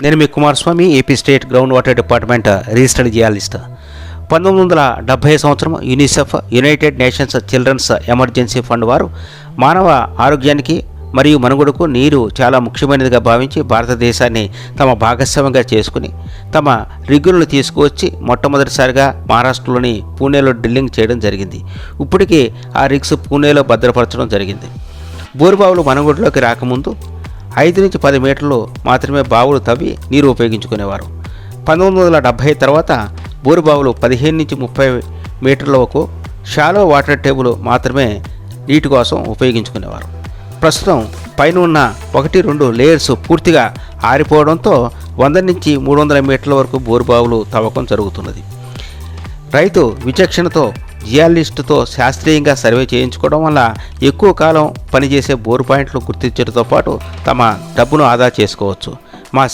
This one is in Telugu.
నేను మీ Kumaraswamy, AP state ground water department registered geologist. 1970 సంవత్సరం UNICEF, United Nations Children's Emergency Fund వారు మానవ ఆరోగ్యానికి మరియు మనుగడకు నీరు చాలా ముఖ్యమైనదిగా భావించి భారతదేశాన్ని తమ భాగస్వామ్యంగా చేసుకుని తమ రిగ్గులను తీసుకువచ్చి మొట్టమొదటిసారిగా మహారాష్ట్రలోని పూణేలో డ్రిల్లింగ్ చేయడం జరిగింది. ఇప్పటికీ ఆ రిగ్స్ పూణేలో భద్రపరచడం జరిగింది. బోరుబావులు మనుగడలోకి రాకముందు 5 నుంచి 10 మీటర్లు మాత్రమే బావులు తవ్వి నీరు ఉపయోగించుకునేవారు. 1970 తర్వాత బోరుబావులు 15 నుంచి 30 మీటర్ల వరకు షాలో వాటర్ టేబుల్ మాత్రమే నీటి కోసం ఉపయోగించుకునేవారు. ప్రస్తుతం పైన ఉన్న 1-2 లేయర్స్ పూర్తిగా ఆరిపోవడంతో 100 నుంచి 300 మీటర్ల వరకు బోరుబావులు తవ్వకం జరుగుతున్నది. రైతు విచక్షణతో జియాలజిస్టుతో శాస్త్రీయంగా సర్వే చేయించుకోవడం వల్ల ఎక్కువ కాలం పనిచేసే బోరు పాయింట్లు గుర్తించడంతో పాటు తమ డబ్బును ఆదా చేసుకోవచ్చు. మా